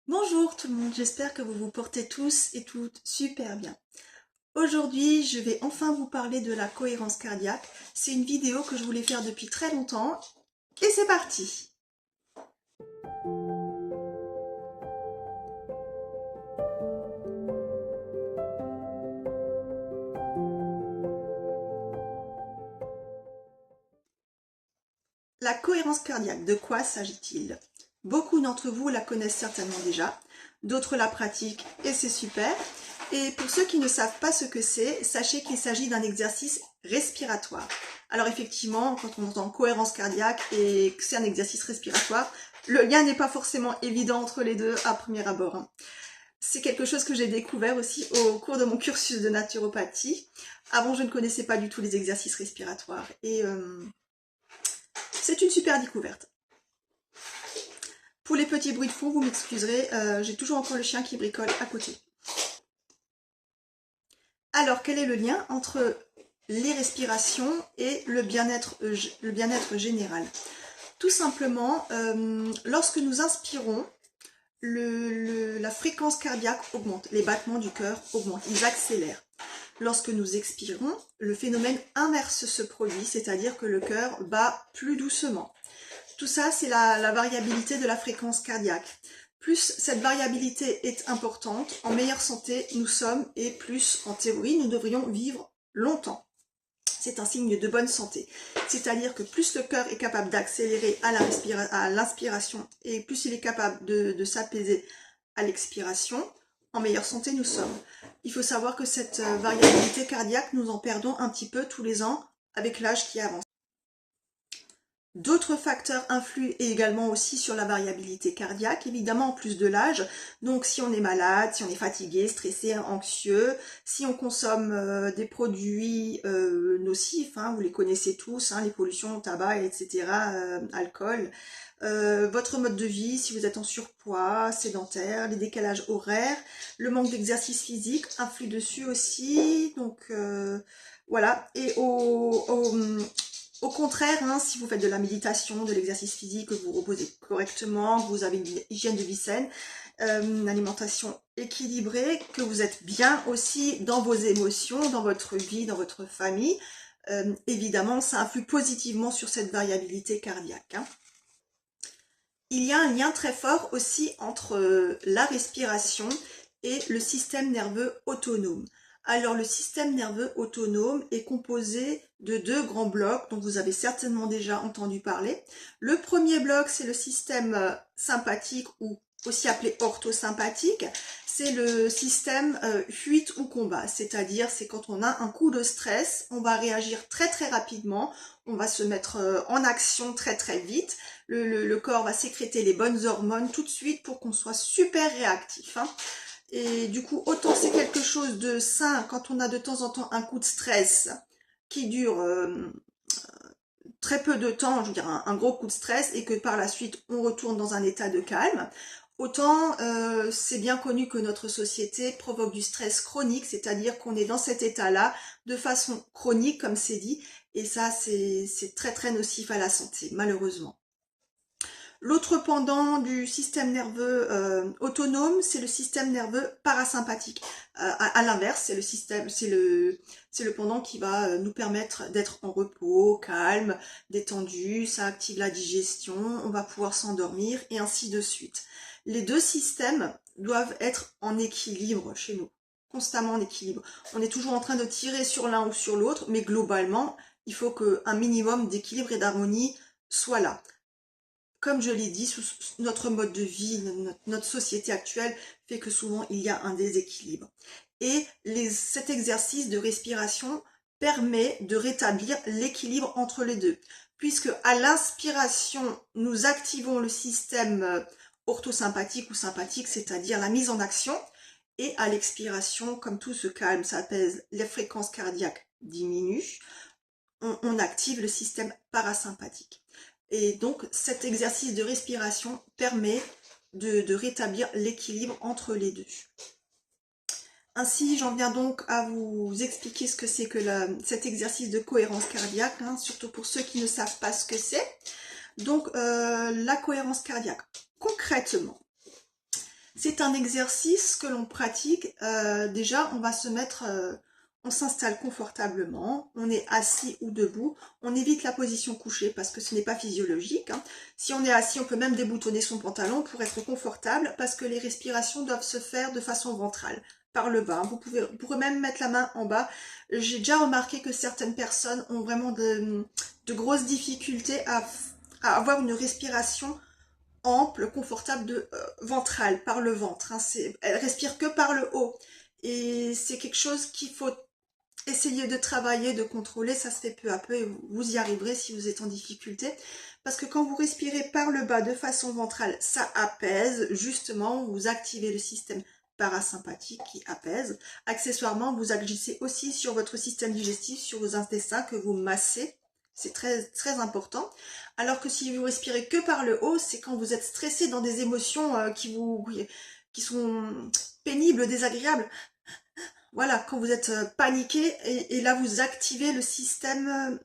Bonjour tout le monde, j'espère que vous vous portez tous et toutes super bien. Aujourd'hui, je vais enfin vous parler de la cohérence cardiaque. C'est une vidéo que je voulais faire depuis très longtemps et c'est parti. La cohérence cardiaque, de quoi s'agit-il? Beaucoup d'entre vous la connaissent certainement déjà, d'autres la pratiquent et c'est super. Et pour ceux qui ne savent pas ce que c'est, sachez qu'il s'agit d'un exercice respiratoire. Alors effectivement, quand on entend cohérence cardiaque et que c'est un exercice respiratoire, le lien n'est pas forcément évident entre les deux à premier abord. C'est quelque chose que j'ai découvert aussi au cours de mon cursus de naturopathie. Avant, je ne connaissais pas du tout les exercices respiratoires et c'est une super découverte. Pour les petits bruits de fond, vous m'excuserez, j'ai toujours encore le chien qui bricole à côté. Alors, quel est le lien entre les respirations et le bien-être général? Tout simplement, lorsque nous inspirons, la fréquence cardiaque augmente, les battements du cœur augmentent, ils accélèrent. Lorsque nous expirons, le phénomène inverse se produit, c'est-à-dire que le cœur bat plus doucement. Tout ça, c'est la variabilité de la fréquence cardiaque. Plus cette variabilité est importante, en meilleure santé nous sommes et plus, en théorie, nous devrions vivre longtemps. C'est un signe de bonne santé. C'est-à-dire que plus le cœur est capable d'accélérer à l'inspiration et plus il est capable de s'apaiser à l'expiration, en meilleure santé nous sommes. Il faut savoir que cette variabilité cardiaque, nous en perdons un petit peu tous les ans avec l'âge qui avance. D'autres facteurs influent également aussi sur la variabilité cardiaque, évidemment en plus de l'âge. Donc si on est malade, si on est fatigué, stressé, anxieux, si on consomme des produits nocifs, hein, vous les connaissez tous, hein, les pollutions, tabac, etc., alcool, votre mode de vie, si vous êtes en surpoids, sédentaire, les décalages horaires, le manque d'exercice physique influe dessus aussi. Donc voilà, et au contraire, hein, si vous faites de la méditation, de l'exercice physique, que vous reposez correctement, que vous avez une hygiène de vie saine, une alimentation équilibrée, que vous êtes bien aussi dans vos émotions, dans votre vie, dans votre famille, évidemment, ça influe positivement sur cette variabilité cardiaque. Hein. Il y a un lien très fort aussi entre la respiration et le système nerveux autonome. Alors le système nerveux autonome est composé de deux grands blocs dont vous avez certainement déjà entendu parler. Le premier bloc, c'est le système sympathique ou aussi appelé orthosympathique. C'est le système fuite ou combat, c'est-à-dire c'est quand on a un coup de stress, on va réagir très très rapidement, on va se mettre en action très très vite, le corps va sécréter les bonnes hormones tout de suite pour qu'on soit super réactif. Hein. Et du coup, autant c'est quelque chose de sain quand on a de temps en temps un coup de stress qui dure très peu de temps, je veux dire un gros coup de stress, et que par la suite on retourne dans un état de calme. Autant c'est bien connu que notre société provoque du stress chronique, c'est-à-dire qu'on est dans cet état-là de façon chronique, comme c'est dit, et ça c'est très très nocif à la santé, malheureusement. L'autre pendant du système nerveux autonome, c'est le système nerveux parasympathique. À l'inverse, c'est le pendant qui va nous permettre d'être en repos, calme, détendu, ça active la digestion, on va pouvoir s'endormir et ainsi de suite. Les deux systèmes doivent être en équilibre chez nous, constamment en équilibre. On est toujours en train de tirer sur l'un ou sur l'autre, mais globalement, il faut qu'un minimum d'équilibre et d'harmonie soit là. Comme je l'ai dit, notre mode de vie, notre société actuelle fait que souvent il y a un déséquilibre. Et cet exercice de respiration permet de rétablir l'équilibre entre les deux. Puisque à l'inspiration, nous activons le système orthosympathique ou sympathique, c'est-à-dire la mise en action. Et à l'expiration, comme tout se calme, s'apaise, les fréquences cardiaques diminuent, on active le système parasympathique. Et donc cet exercice de respiration permet de rétablir l'équilibre entre les deux. Ainsi, j'en viens donc à vous expliquer ce que c'est que cet exercice de cohérence cardiaque, hein, surtout pour ceux qui ne savent pas ce que c'est. Donc la cohérence cardiaque, concrètement, C'est un exercice que l'on pratique. Déjà, on va se mettre, on s'installe confortablement, on est assis ou debout, on évite la position couchée parce que ce n'est pas physiologique. Hein. Si on est assis, on peut même déboutonner son pantalon pour être confortable parce que les respirations doivent se faire de façon ventrale, par le bas. Vous pourrez même mettre la main en bas. J'ai déjà remarqué que certaines personnes ont vraiment de grosses difficultés à avoir une respiration ample, confortable, ventrale, par le ventre. Hein. Elle respire que par le haut. Et c'est quelque chose qu'il faut essayer de travailler, de contrôler. Ça se fait peu à peu et vous y arriverez si vous êtes en difficulté. Parce que quand vous respirez par le bas de façon ventrale, ça apaise. Justement, vous activez le système parasympathique qui apaise. Accessoirement, vous agissez aussi sur votre système digestif, sur vos intestins que vous massez. C'est très, très important. Alors que si vous respirez que par le haut, c'est quand vous êtes stressé dans des émotions qui sont pénibles, désagréables. Voilà, quand vous êtes paniqué, et là vous activez le système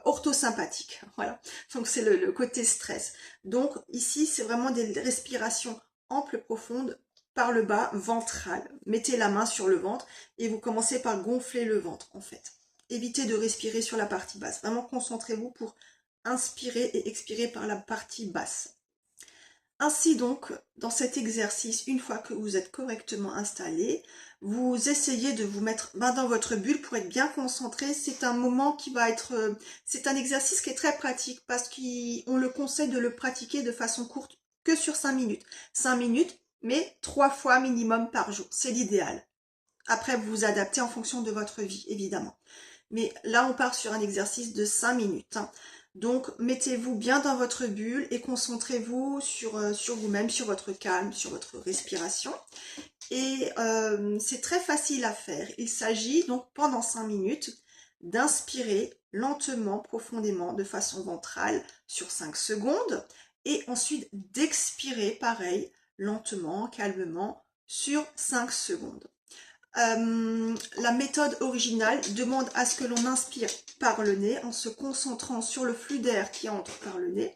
orthosympathique. Voilà, donc c'est le côté stress. Donc ici, c'est vraiment des respirations amples, profondes, par le bas, ventrale. Mettez la main sur le ventre et vous commencez par gonfler le ventre en fait. Évitez de respirer sur la partie basse. Vraiment concentrez-vous pour inspirer et expirer par la partie basse. Ainsi donc, dans cet exercice, une fois que vous êtes correctement installé, vous essayez de vous mettre dans votre bulle pour être bien concentré. C'est un moment qui va être... c'est un exercice qui est très pratique parce qu'on le conseille de le pratiquer de façon courte que sur 5 minutes. 5 minutes, mais 3 fois minimum par jour. C'est l'idéal. Après, vous vous adaptez en fonction de votre vie, évidemment. Mais là, on part sur un exercice de 5 minutes. Hein. Donc, mettez-vous bien dans votre bulle et concentrez-vous sur vous-même, sur votre calme, sur votre respiration. Et c'est très facile à faire. Il s'agit donc pendant 5 minutes d'inspirer lentement, profondément, de façon ventrale sur 5 secondes. Et ensuite d'expirer, pareil, lentement, calmement, sur 5 secondes. La méthode originale demande à ce que l'on inspire par le nez en se concentrant sur le flux d'air qui entre par le nez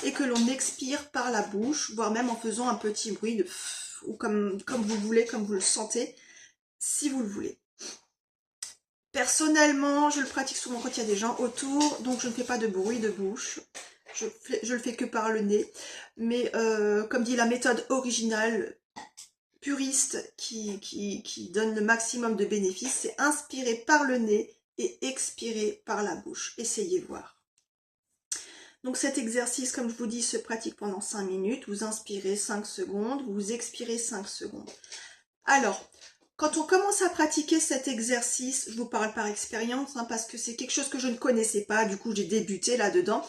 et que l'on expire par la bouche, voire même en faisant un petit bruit de ou comme vous voulez, comme vous le sentez, si vous le voulez. Personnellement, je le pratique souvent quand il y a des gens autour, donc je ne fais pas de bruit de bouche. Je le fais que par le nez. Mais comme dit la méthode originale, puriste qui donne le maximum de bénéfices, c'est inspirer par le nez et expirer par la bouche. Essayez voir. Donc cet exercice, comme je vous dis, se pratique pendant 5 minutes. Vous inspirez 5 secondes, vous expirez 5 secondes. Alors, quand on commence à pratiquer cet exercice, je vous parle par expérience, hein, parce que c'est quelque chose que je ne connaissais pas, du coup j'ai débuté là-dedans.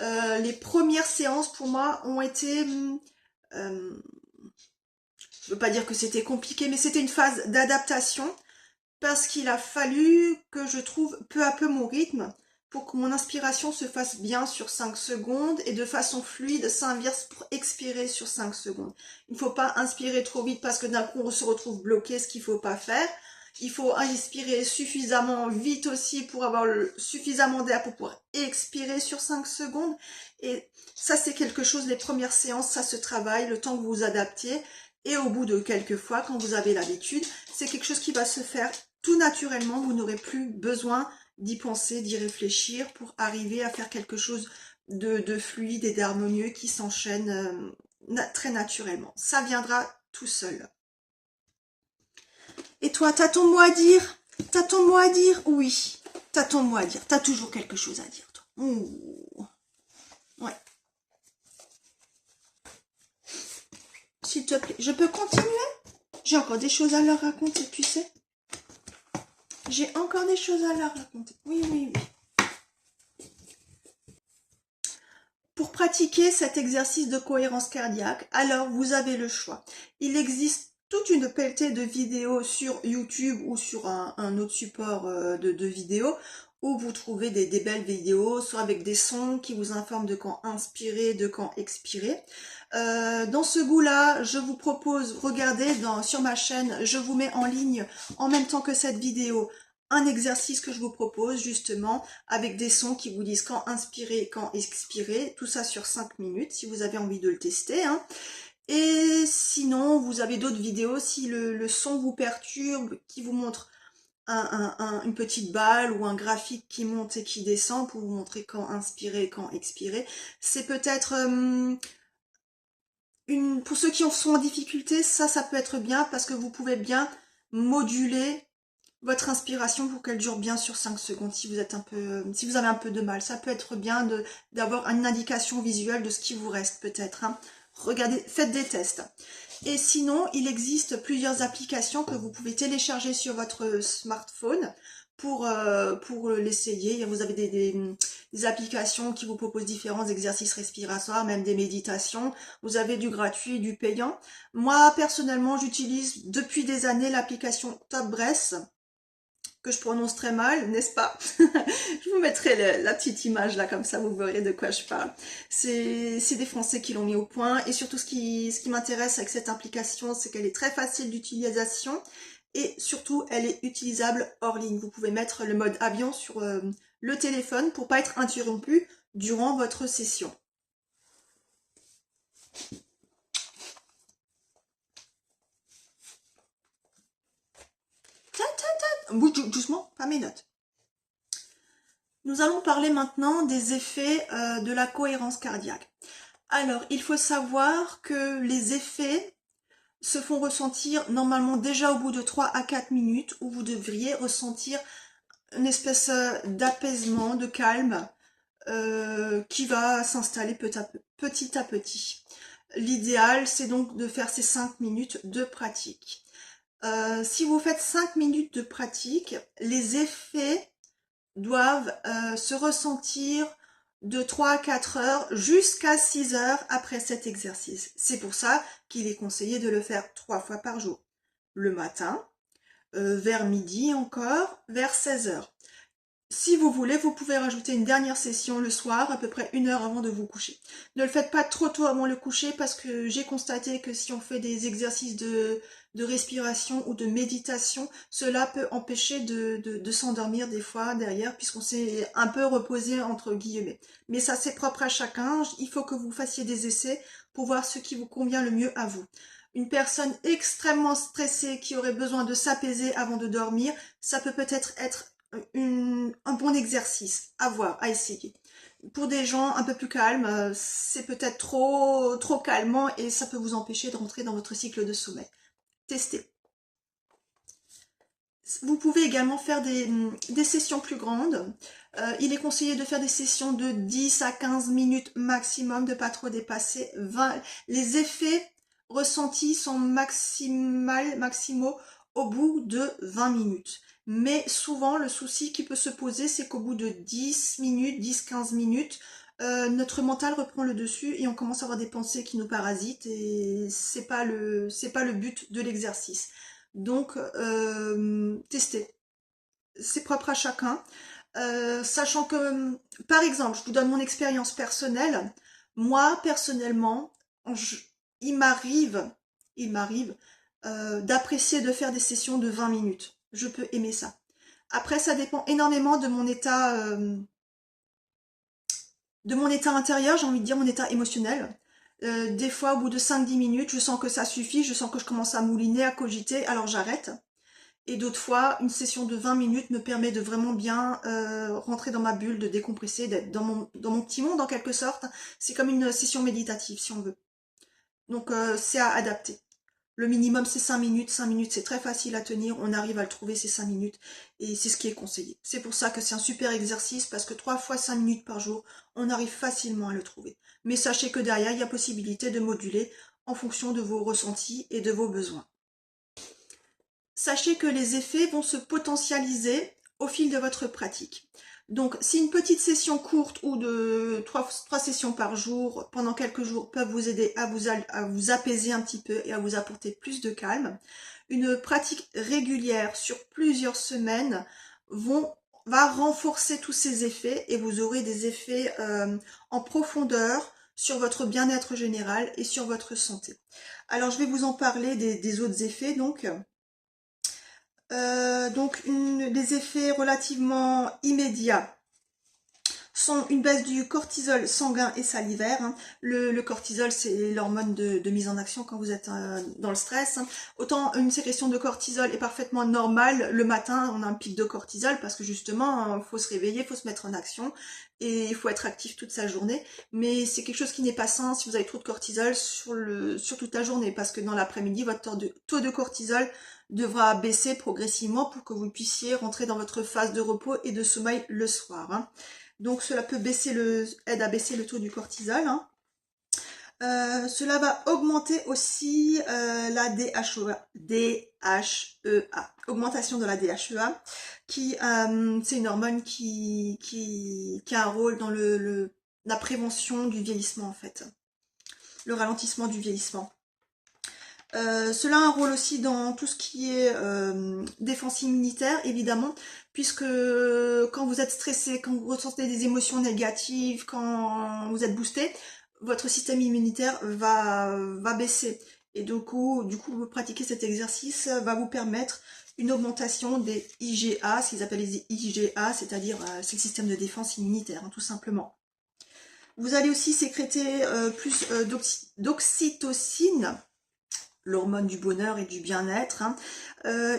Les premières séances pour moi ont été... je veux pas dire que c'était compliqué, mais c'était une phase d'adaptation parce qu'il a fallu que je trouve peu à peu mon rythme pour que mon inspiration se fasse bien sur 5 secondes et de façon fluide, s'inverse pour expirer sur 5 secondes. Il ne faut pas inspirer trop vite parce que d'un coup on se retrouve bloqué, ce qu'il ne faut pas faire. Il faut inspirer suffisamment vite aussi pour avoir suffisamment d'air pour pouvoir expirer sur 5 secondes. Et ça c'est quelque chose, les premières séances, ça se travaille, le temps que vous vous adaptiez. Et au bout de quelques fois, quand vous avez l'habitude, c'est quelque chose qui va se faire tout naturellement. Vous n'aurez plus besoin d'y penser, d'y réfléchir pour arriver à faire quelque chose de fluide et d'harmonieux qui s'enchaîne très naturellement. Ça viendra tout seul. Et toi, t'as ton mot à dire? T'as ton mot à dire? Oui, t'as ton mot à dire. T'as toujours quelque chose à dire, toi. Ouh. Ouais. S'il te plaît, je peux continuer? J'ai encore des choses à leur raconter, tu sais. J'ai encore des choses à leur raconter. Oui, oui, oui. Pour pratiquer cet exercice de cohérence cardiaque, alors vous avez le choix. Il existe toute une pelletée de vidéos sur YouTube ou sur un autre support de vidéos où vous trouvez des belles vidéos, soit avec des sons qui vous informent de quand inspirer, de quand expirer. Dans ce goût-là, je vous propose, regardez sur ma chaîne, je vous mets en ligne en même temps que cette vidéo un exercice que je vous propose justement avec des sons qui vous disent quand inspirer, quand expirer, tout ça sur 5 minutes si vous avez envie de le tester. Hein. Et sinon, sinon vous avez d'autres vidéos, si le son vous perturbe, qui vous montre une petite balle ou un graphique qui monte et qui descend pour vous montrer quand inspirer, quand expirer, c'est peut-être pour ceux qui sont en difficulté, ça peut être bien parce que vous pouvez bien moduler votre inspiration pour qu'elle dure bien sur 5 secondes si vous êtes si vous avez un peu de mal. Ça peut être bien d'avoir une indication visuelle de ce qui vous reste peut-être, hein. Regardez, faites des tests. Et sinon, il existe plusieurs applications que vous pouvez télécharger sur votre smartphone pour l'essayer. Vous avez des applications qui vous proposent différents exercices respiratoires, même des méditations. Vous avez du gratuit, du payant. Moi, personnellement, j'utilise depuis des années l'application Top Breath, que je prononce très mal, n'est-ce pas? Je vous mettrai la petite image là, comme ça vous verrez de quoi je parle. C'est des Français qui l'ont mis au point, et surtout ce qui m'intéresse avec cette application, c'est qu'elle est très facile d'utilisation, et surtout elle est utilisable hors ligne. Vous pouvez mettre le mode avion sur le téléphone pour pas être interrompu durant votre session. Bouge doucement, pas mes notes. Nous allons parler maintenant des effets de la cohérence cardiaque. Alors, il faut savoir que les effets se font ressentir normalement déjà au bout de 3 à 4 minutes, où vous devriez ressentir une espèce d'apaisement, de calme qui va s'installer petit à petit. L'idéal, c'est donc de faire ces 5 minutes de pratique. Si vous faites 5 minutes de pratique, les effets doivent se ressentir de 3 à 4 heures jusqu'à 6 heures après cet exercice. C'est pour ça qu'il est conseillé de le faire 3 fois par jour. Le matin, vers midi encore, vers 16 heures. Si vous voulez, vous pouvez rajouter une dernière session le soir, à peu près 1 heure avant de vous coucher. Ne le faites pas trop tôt avant le coucher, parce que j'ai constaté que si on fait des exercices de respiration ou de méditation, cela peut empêcher de s'endormir des fois derrière, puisqu'on s'est un peu reposé entre guillemets. Mais ça, c'est propre à chacun. Il faut que vous fassiez des essais pour voir ce qui vous convient le mieux à vous. Une personne extrêmement stressée qui aurait besoin de s'apaiser avant de dormir, ça peut peut-être être un bon exercice à voir, à essayer. Pour des gens un peu plus calmes, c'est peut-être trop calmant et ça peut vous empêcher de rentrer dans votre cycle de sommeil. Testez. Vous pouvez également faire des sessions plus grandes. Il est conseillé de faire des sessions de 10 à 15 minutes maximum, de pas trop dépasser 20. Les effets ressentis sont maximaux au bout de 20 minutes. Mais souvent, le souci qui peut se poser, c'est qu'au bout de 10 minutes, 10-15 minutes, notre mental reprend le dessus et on commence à avoir des pensées qui nous parasitent, et c'est pas le but de l'exercice. Donc, testez. C'est propre à chacun. Sachant que, par exemple, je vous donne mon expérience personnelle. Moi, personnellement, il m'arrive d'apprécier de faire des sessions de 20 minutes. Je peux aimer ça. Après, ça dépend énormément de mon état intérieur, j'ai envie de dire mon état émotionnel. Des fois, au bout de 5-10 minutes, je sens que ça suffit, je sens que je commence à mouliner, à cogiter, alors j'arrête. Et d'autres fois, une session de 20 minutes me permet de vraiment bien rentrer dans ma bulle, de décompresser, d'être dans mon petit monde en quelque sorte. C'est comme une session méditative si on veut. Donc c'est à adapter. Le minimum c'est 5 minutes, 5 minutes c'est très facile à tenir, on arrive à le trouver ces 5 minutes et c'est ce qui est conseillé. C'est pour ça que c'est un super exercice, parce que 3 fois 5 minutes par jour, on arrive facilement à le trouver. Mais sachez que derrière, il y a possibilité de moduler en fonction de vos ressentis et de vos besoins. Sachez que les effets vont se potentialiser au fil de votre pratique. Donc, si une petite session courte ou de 3 sessions par jour, pendant quelques jours, peuvent vous aider à vous apaiser un petit peu et à vous apporter plus de calme, une pratique régulière sur plusieurs semaines va renforcer tous ces effets, et vous aurez des effets en profondeur sur votre bien-être général et sur votre santé. Alors, je vais vous en parler des autres effets, donc. Les effets relativement immédiats sont une baisse du cortisol sanguin et salivaire. Hein. Le cortisol, c'est l'hormone de mise en action quand vous êtes dans le stress. Hein. Autant une sécrétion de cortisol est parfaitement normale, le matin on a un pic de cortisol parce que justement il faut se réveiller, il faut se mettre en action et il faut être actif toute sa journée. Mais c'est quelque chose qui n'est pas sain si vous avez trop de cortisol sur toute la journée parce que dans l'après-midi, votre taux de cortisol devra baisser progressivement pour que vous puissiez rentrer dans votre phase de repos et de sommeil le soir. Hein. Donc cela peut aide à baisser le taux du cortisol. Hein. Cela va augmenter aussi la DHEA, augmentation de la DHEA, qui c'est une hormone qui a un rôle dans la prévention du vieillissement en fait, le ralentissement du vieillissement. Cela a un rôle aussi dans tout ce qui est défense immunitaire, évidemment, puisque quand vous êtes stressé, quand vous ressentez des émotions négatives, quand vous êtes boosté, votre système immunitaire va baisser. Et du coup, vous pratiquez cet exercice va vous permettre une augmentation des IgA, ce qu'ils appellent les IgA, c'est-à-dire c'est le système de défense immunitaire, hein, tout simplement. Vous allez aussi sécréter plus d'oxytocine, l'hormone du bonheur et du bien-être. Hein.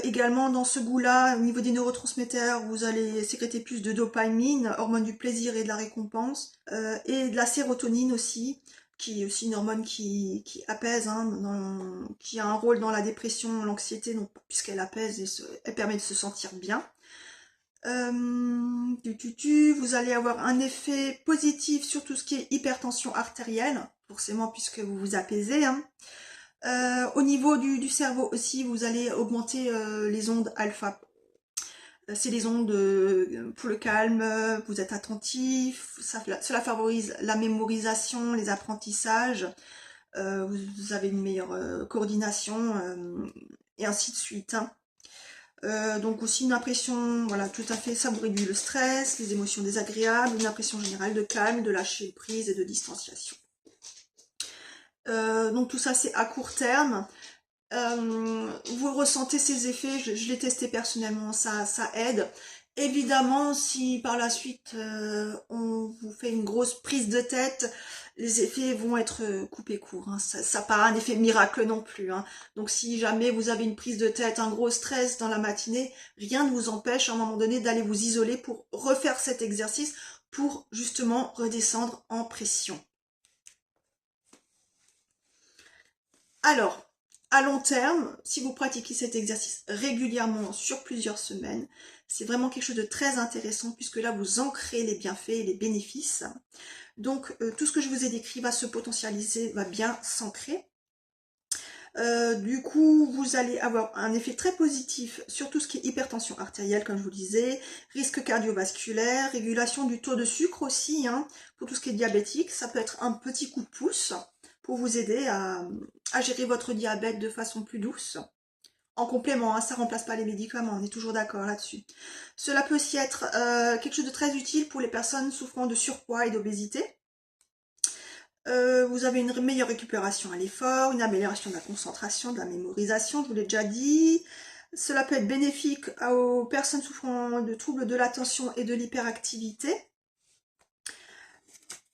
Également, dans ce goût-là, au niveau des neurotransmetteurs, vous allez sécréter plus de dopamine, hormone du plaisir et de la récompense, et de la sérotonine aussi, qui est aussi une hormone qui apaise, hein, qui a un rôle dans la dépression, l'anxiété, puisqu'elle apaise et elle permet de se sentir bien. Vous allez avoir un effet positif sur tout ce qui est hypertension artérielle, forcément puisque vous vous apaisez. Hein. Au niveau du cerveau aussi, vous allez augmenter les ondes alpha. C'est les ondes pour le calme, vous êtes attentif, cela favorise la mémorisation, les apprentissages, vous avez une meilleure coordination, et ainsi de suite. Hein. Donc aussi une impression, voilà, tout à fait, ça vous réduit le stress, les émotions désagréables, une impression générale de calme, de lâcher prise et de distanciation. Donc tout ça c'est à court terme. Vous ressentez ces effets, je l'ai testé personnellement, ça aide. Évidemment, si par la suite on vous fait une grosse prise de tête, les effets vont être coupés court. Hein. Ça pas un effet miracle non plus. Hein. Donc si jamais vous avez une prise de tête, un gros stress dans la matinée, rien ne vous empêche à un moment donné d'aller vous isoler pour refaire cet exercice pour justement redescendre en pression. Alors, à long terme, si vous pratiquez cet exercice régulièrement sur plusieurs semaines, c'est vraiment quelque chose de très intéressant puisque là, vous ancrez les bienfaits et les bénéfices. Donc, tout ce que je vous ai décrit va se potentialiser, va bien s'ancrer. Du coup, vous allez avoir un effet très positif sur tout ce qui est hypertension artérielle, comme je vous disais, risque cardiovasculaire, régulation du taux de sucre aussi, hein, pour tout ce qui est diabétique. Ça peut être un petit coup de pouce pour vous aider à gérer votre diabète de façon plus douce. En complément, hein, ça ne remplace pas les médicaments, on est toujours d'accord là-dessus. Cela peut aussi être quelque chose de très utile pour les personnes souffrant de surpoids et d'obésité. Vous avez une meilleure récupération à l'effort, une amélioration de la concentration, de la mémorisation, je vous l'ai déjà dit. Cela peut être bénéfique aux personnes souffrant de troubles de l'attention et de l'hyperactivité.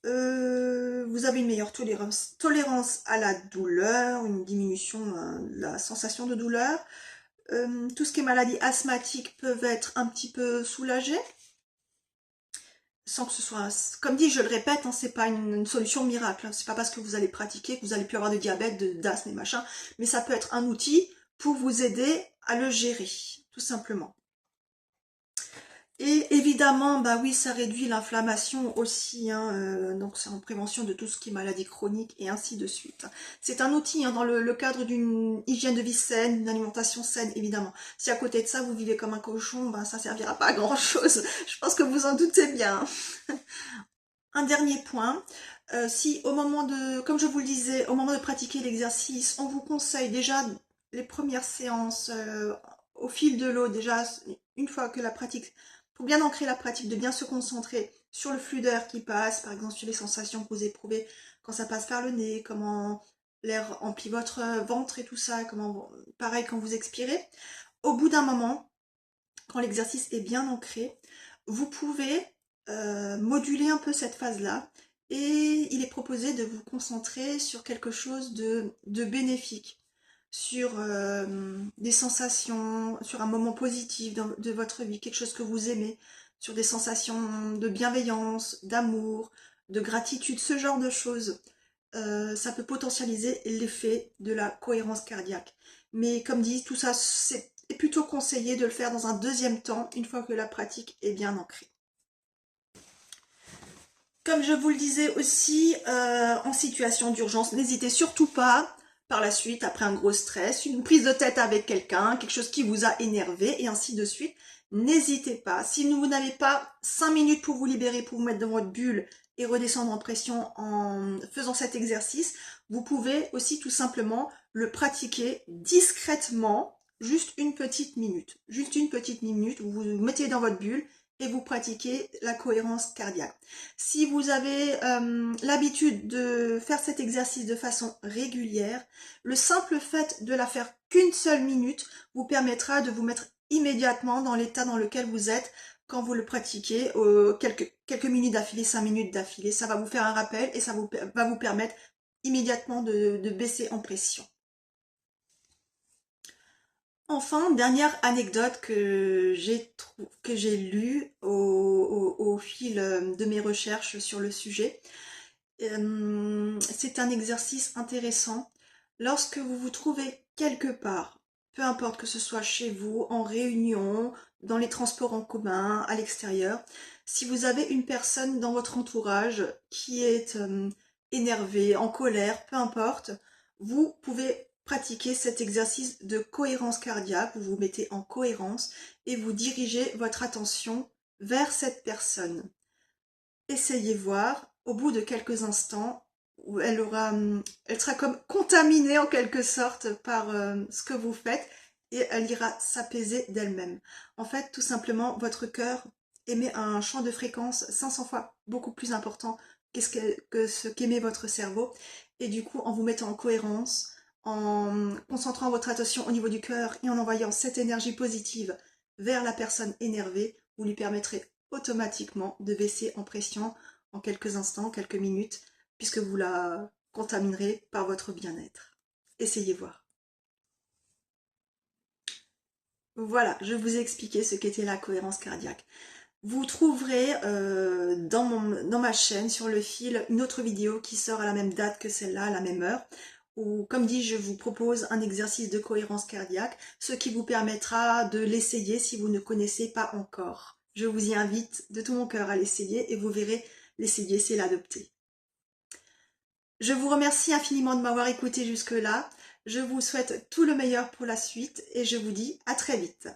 Vous avez une meilleure tolérance à la douleur, une diminution de la sensation de douleur. Tout ce qui est maladie asthmatique peut être un petit peu soulagé. Sans que ce soit, comme dit, je le répète, hein, c'est pas une solution miracle. Hein, c'est pas parce que vous allez pratiquer que vous allez plus avoir de diabète, d'asthme et machin. Mais ça peut être un outil pour vous aider à le gérer, tout simplement. Et évidemment, bah oui, ça réduit l'inflammation aussi, hein, donc c'est en prévention de tout ce qui est maladie chronique et ainsi de suite. C'est un outil hein, dans le cadre d'une hygiène de vie saine, d'une alimentation saine, évidemment. Si à côté de ça, vous vivez comme un cochon, bah, ça servira pas à grand chose. Je pense que vous en doutez bien. Un dernier point, si au moment de, comme je vous le disais, au moment de pratiquer l'exercice, on vous conseille déjà les premières séances au fil de l'eau, déjà une fois que la pratique, pour bien ancrer la pratique, de bien se concentrer sur le flux d'air qui passe, par exemple sur les sensations que vous éprouvez quand ça passe par le nez, comment l'air emplit votre ventre et tout ça, comment, pareil quand vous expirez. Au bout d'un moment, quand l'exercice est bien ancré, vous pouvez moduler un peu cette phase-là. Et il est proposé de vous concentrer sur quelque chose de bénéfique, sur des sensations, sur un moment positif de votre vie, quelque chose que vous aimez, sur des sensations de bienveillance, d'amour, de gratitude, ce genre de choses. Ça peut potentialiser l'effet de la cohérence cardiaque. Mais comme dit, tout ça, est plutôt conseillé de le faire dans un deuxième temps, une fois que la pratique est bien ancrée. Comme je vous le disais aussi, en situation d'urgence, n'hésitez surtout pas, par la suite, après un gros stress, une prise de tête avec quelqu'un, quelque chose qui vous a énervé, et ainsi de suite. N'hésitez pas. Si vous n'avez pas 5 minutes pour vous libérer, pour vous mettre dans votre bulle et redescendre en pression en faisant cet exercice, vous pouvez aussi tout simplement le pratiquer discrètement, juste une petite minute. Juste une petite minute, vous vous mettez dans votre bulle et vous pratiquez la cohérence cardiaque. Si vous avez l'habitude de faire cet exercice de façon régulière, le simple fait de la faire qu'une seule minute vous permettra de vous mettre immédiatement dans l'état dans lequel vous êtes quand vous le pratiquez, quelques minutes d'affilée, 5 minutes d'affilée. Ça va vous faire un rappel et ça va vous permettre immédiatement de baisser en pression. Enfin, dernière anecdote que j'ai lue au fil de mes recherches sur le sujet. C'est un exercice intéressant. Lorsque vous vous trouvez quelque part, peu importe que ce soit chez vous, en réunion, dans les transports en commun, à l'extérieur, si vous avez une personne dans votre entourage qui est énervée, en colère, peu importe, vous pouvez pratiquer cet exercice de cohérence cardiaque. Vous vous mettez en cohérence et vous dirigez votre attention vers cette personne. Essayez voir, au bout de quelques instants, où elle sera comme contaminée en quelque sorte par ce que vous faites et elle ira s'apaiser d'elle-même. En fait, tout simplement, votre cœur émet un champ de fréquence 500 fois beaucoup plus important que ce qu'émet votre cerveau. Et du coup, en vous mettant en cohérence, en concentrant votre attention au niveau du cœur et en envoyant cette énergie positive vers la personne énervée, vous lui permettrez automatiquement de baisser en pression en quelques instants, quelques minutes, puisque vous la contaminerez par votre bien-être. Essayez voir. Voilà, je vous ai expliqué ce qu'était la cohérence cardiaque. Vous trouverez dans ma chaîne, sur le fil, une autre vidéo qui sort à la même date que celle-là, à la même heure, où, comme dit, je vous propose un exercice de cohérence cardiaque, ce qui vous permettra de l'essayer si vous ne connaissez pas encore. Je vous y invite de tout mon cœur à l'essayer et vous verrez, l'essayer, c'est l'adopter. Je vous remercie infiniment de m'avoir écouté jusque-là. Je vous souhaite tout le meilleur pour la suite et je vous dis à très vite.